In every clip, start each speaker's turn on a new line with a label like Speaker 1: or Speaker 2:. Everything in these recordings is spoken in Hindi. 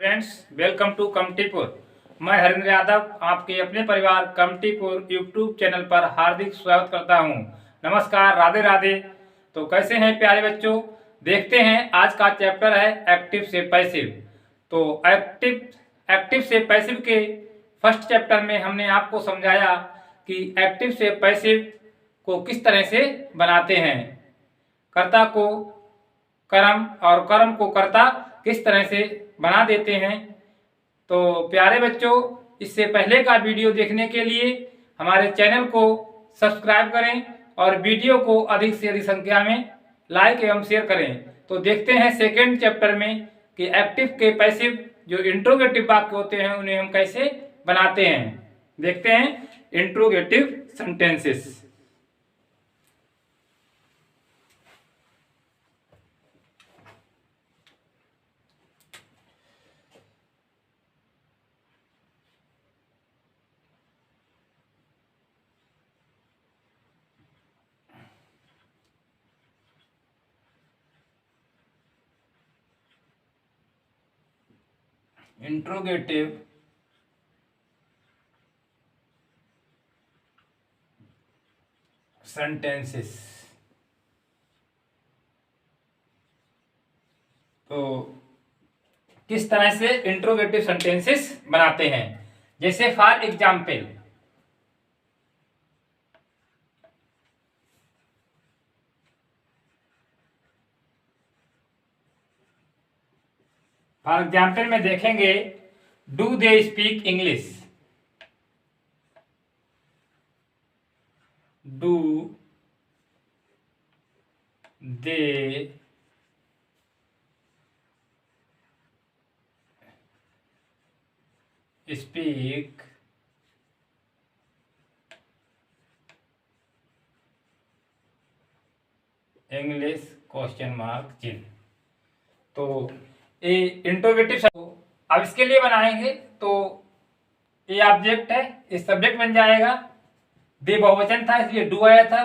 Speaker 1: Friends, welcome to कमटीपुर। मैं हरिंद्र यादव आपके अपने परिवार कमटीपुर यूट्यूब चैनल पर हार्दिक स्वागत करता हूं। नमस्कार, राधे राधे। तो कैसे हैं प्यारे बच्चों? देखते हैं आज का चैप्टर है एक्टिव से पैसिव। तो एक्टिव से पैसिव के फर्स्ट चैप्टर में हमने आपको समझाया कि एक्टिव से पैसिव को किस तरह से बनाते हैं, कर्ता को कर्म और कर्म को कर्ता किस तरह से बना देते हैं। तो प्यारे बच्चों, इससे पहले का वीडियो देखने के लिए हमारे चैनल को सब्सक्राइब करें और वीडियो को अधिक से अधिक संख्या में लाइक एवं शेयर करें। तो देखते हैं सेकेंड चैप्टर में कि एक्टिव के पैसिव जो इंट्रोगेटिव वाक्य होते हैं उन्हें हम कैसे बनाते हैं। देखते हैं इंट्रोगेटिव सेंटेंसेस। Interrogative sentences. तो किस तरह से इंट्रोगेटिव सेंटेंसेस बनाते हैं, जैसे फॉर एग्जाम्पल, में देखेंगे do they speak English. Do they speak English question mark चिन्ह। तो ये इंट्रोगेटिव। अब इसके लिए बनाएंगे तो ये ऑब्जेक्ट है, ये सब्जेक्ट बन जाएगा। दे बहुवचन था इसलिए डू आया था,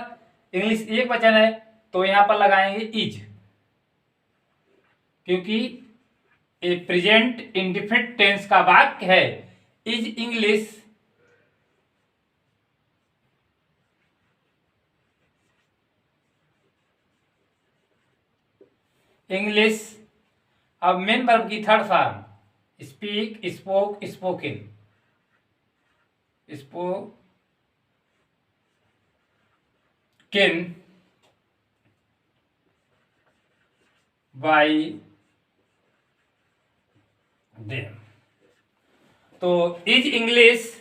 Speaker 1: इंग्लिश एक वचन है तो यहां पर लगाएंगे इज, क्योंकि ये प्रेजेंट इंडिफिनिट टेंस का वाक्य है। Is English English. अब मेन वर्ब की third form speak, spoke, spoken, spoken by them. तो is English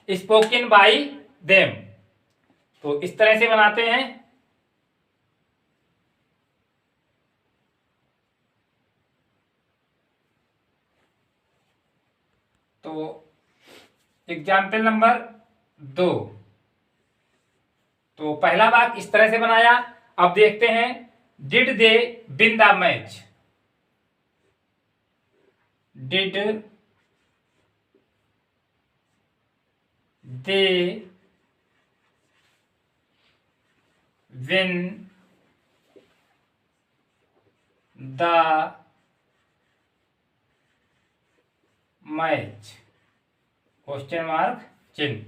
Speaker 1: spoken by them, तो इस तरह से बनाते हैं। तो एग्जाम्पल नंबर 2। तो पहला वाक्य इस तरह से बनाया। अब देखते हैं did they win the match. Did they win the match question mark चिन्ह।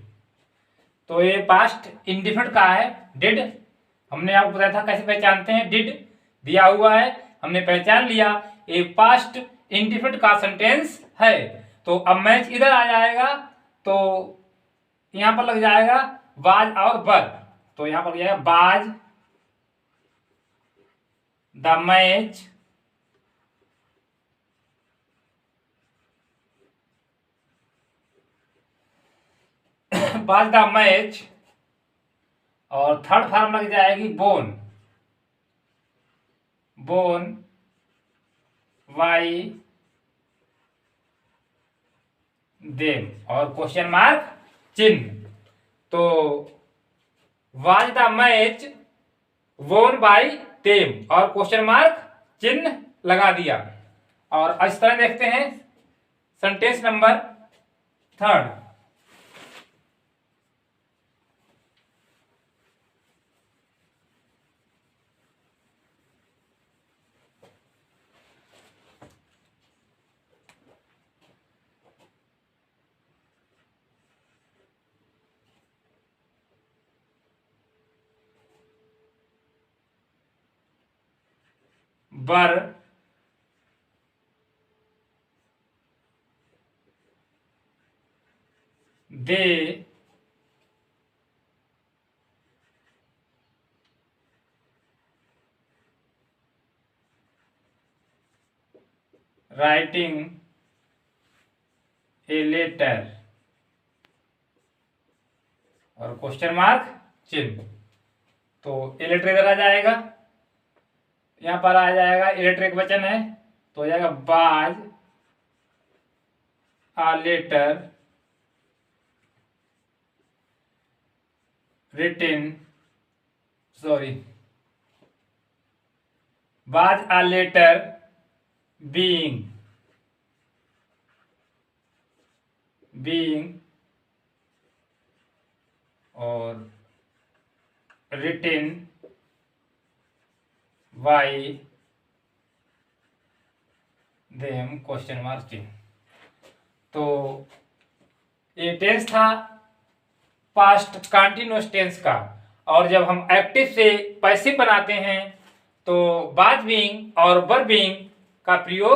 Speaker 1: तो ये पास्ट इंडिफिनिट का है डिड। हमने आपको बताया था कैसे पहचानते हैं। डिड दिया हुआ है, हमने पहचान लिया, ये पास्ट इंडिफिनिट का सेंटेंस है। तो अब मैच इधर आ जाएगा तो यहां पर लग जाएगा बाज और बर। तो यहां पर लग जाएगा was the match was the match, और थर्ड फॉर्म लग जाएगी बोन, बोन वाई देम और क्वेश्चन मार्क चिन्ह। तो वाज द मैच वोन बाय देम और क्वेश्चन मार्क चिन्ह लगा दिया। और इस तरह देखते हैं सेंटेंस नंबर 3। बर दे राइटिंग ए लेटर और क्वेश्चन मार्क चिन्ह। तो ए लेटर इधर आ जाएगा, यहां पर आ जाएगा इलेक्ट्रिक वचन है तो हो जाएगा बाज आ लेटर रिटिन सॉरी बाज आ लेटर बीइंग और रिटिन बाय देम क्वेश्चन मार्क चिन्ह। तो ये टेंस था पास्ट कंटिन्यूअस टेंस का, और जब हम एक्टिव से पैसिव बनाते हैं तो बाज बीइंग और वर बीइंग का प्रयोग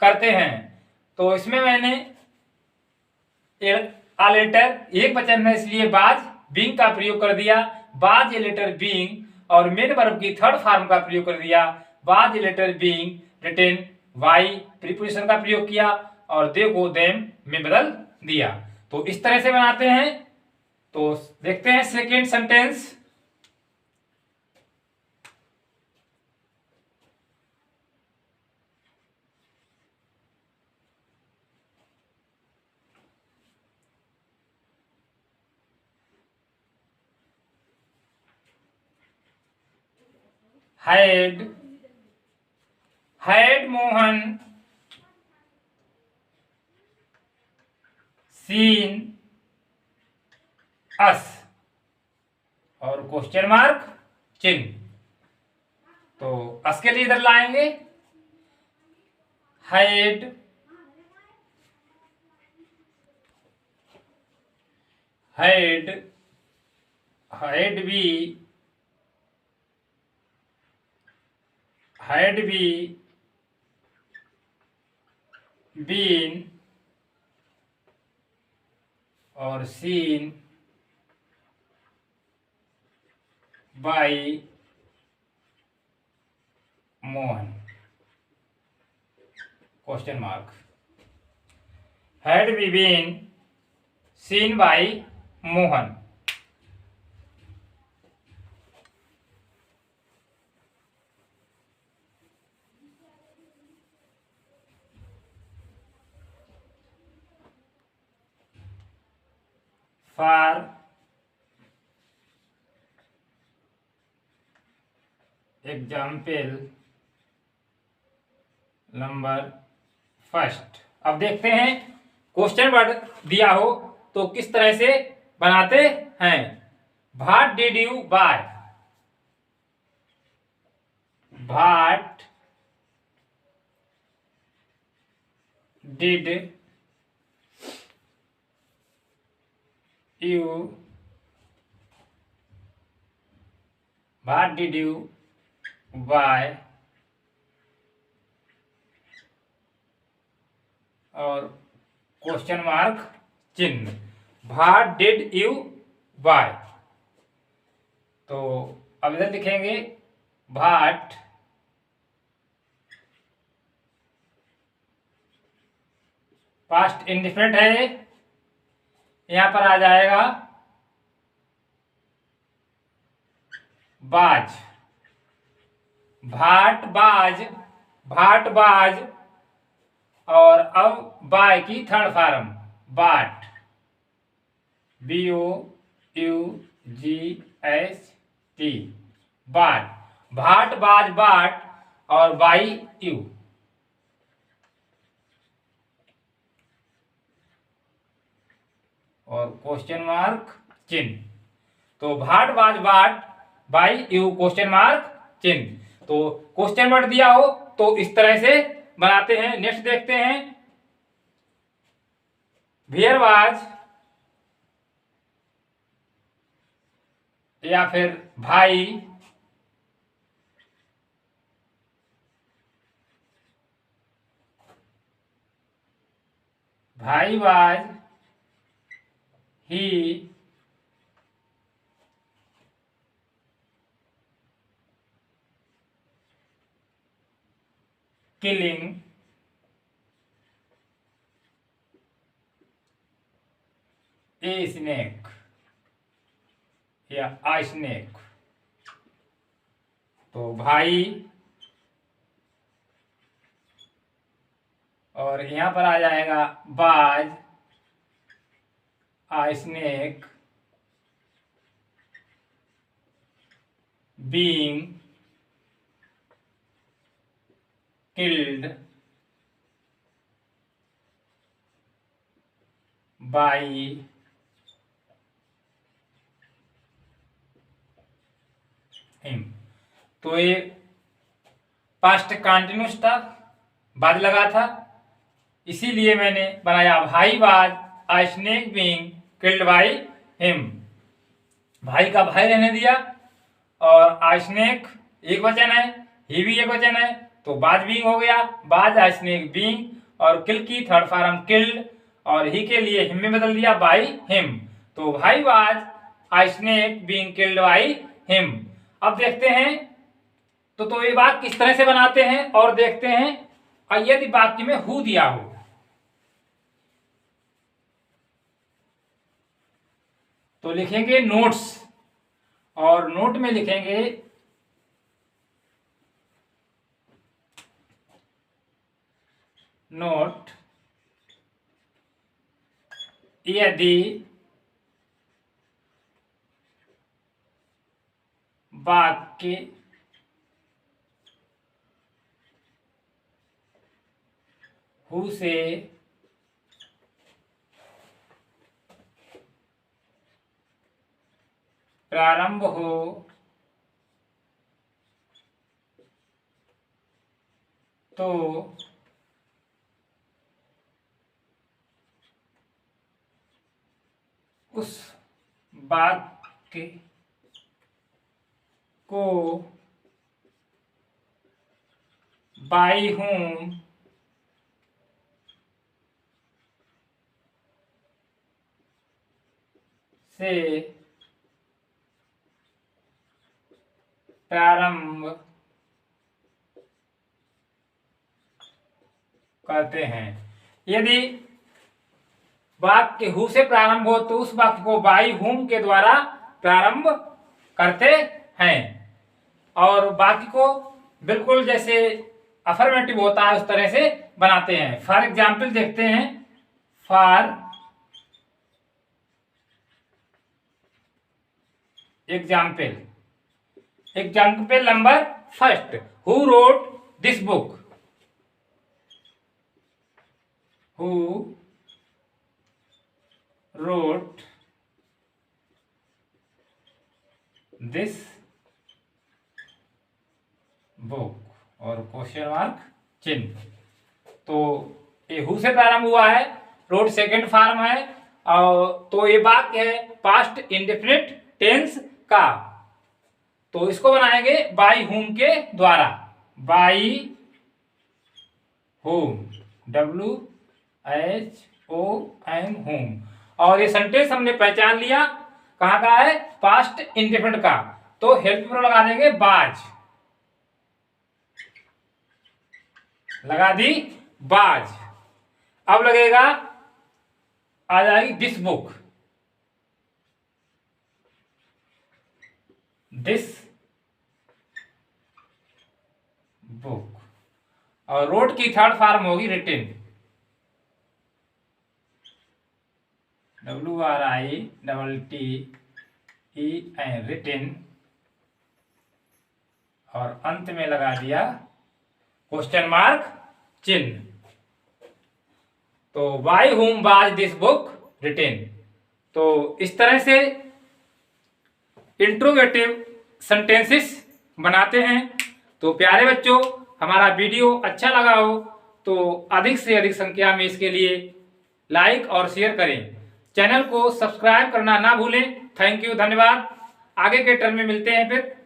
Speaker 1: करते हैं। तो इसमें मैंने आ लेटर एक वचन है इसलिए बाज बीइंग का प्रयोग कर दिया, बाज ए लेटर बीइंग, और मेन वर्ब की थर्ड फॉर्म का प्रयोग कर दिया, was a letter being written by preposition का प्रयोग किया और दे को देम में बदल दिया। तो इस तरह से बनाते हैं। तो देखते हैं second sentence. had Mohan seen us और क्वेश्चन मार्क चिन्ह। तो अस के लिए इधर लाएंगे had we been और seen by Mohan question mark. had we been seen by Mohan. For example number first. अब देखते हैं क्वेश्चन वर्ड दिया हो तो किस तरह से बनाते हैं। What did you buy, what did you what did you buy और क्वेश्चन मार्क चिन्ह। what did you buy। तो अब इधर लिखेंगे what पास्ट इंडिफिनिट है, यहां पर आ जाएगा बाज, भाट बाज और अब बाय की थर्ड फॉर्म बाट, BOUGST बाट, भाट बाज बाट और बाई यू। और क्वेश्चन मार्क चिन्ह। तो भाट बाज बाट बाई यू क्वेश्चन मार्क चिन्ह। तो क्वेश्चन वर्ड दिया हो तो इस तरह से बनाते हैं। नेक्स्ट देखते हैं वेयर वाज या फिर भाई भाई was he killing a snake या a snake। तो भाई और यहां पर आ जाएगा बाज a snake being killed by him। तो ये पास्ट कंटिन्यूस था, बाद लगा था, इसीलिए मैंने बनाया भाई was a snake being killed by him. भाई का भाई रहने दिया और आ स्नेक एक वचन है, ही भी एक वचन है, तो बाज बीइंग हो गया, बाज आ स्नेक बीइंग, और किल की थर्ड फॉर्म किल्ड, और ही के लिए हिम में बदल दिया बाय हिम। तो भाई was a snake being killed by him. अब देखते हैं तो ये वाक्य किस तरह से बनाते हैं और देखते हैं यदि वाक्य में हु दिया हो। तो लिखेंगे नोट्स, और नोट में लिखेंगे नोट यदि वाक्य हु से प्रारंभ हो तो उस वाक्य को बाई हूं से प्रारंभ करते हैं। यदि वाक्य हु से प्रारंभ हो तो उस वाक्य को बाई हुम के द्वारा प्रारंभ करते हैं, और वाक्य को बिल्कुल जैसे अफर्मेटिव होता है उस तरह से बनाते हैं। फॉर एग्जाम्पल देखते हैं, for example number first, who wrote this book, who wrote this book, और क्वेश्चन मार्क चिन्ह। तो ये हु से प्रारंभ हुआ है, रोट सेकंड फॉर्म है, और तो ये वाक्य है पास्ट इंडेफिनिट टेंस का। तो इसको बनाएंगे बाई हुम के द्वारा, बाई हुम, WHOM हुम। और ये सेंटेंस हमने पहचान लिया कहाँ का है, पास्ट इंडेफिनिट का, तो हेल्प में लगा देंगे बाज, लगा दी बाज। अब लगेगा, आ जाएगी दिस बुक, दिस बुक, और रोट की थर्ड फॉर्म होगी रिटिन, WRITTEN, रिटिन, और अंत में लगा दिया क्वेश्चन मार्क चिन्ह। तो by whom was this book रिटिन। तो इस तरह से इंट्रोगेटिव सेंटेंसेस बनाते हैं। तो प्यारे बच्चों, हमारा वीडियो अच्छा लगा हो तो अधिक से अधिक संख्या में इसके लिए लाइक और शेयर करें। चैनल को सब्सक्राइब करना ना भूलें। थैंक यू, धन्यवाद। आगे के टर्म में मिलते हैं फिर।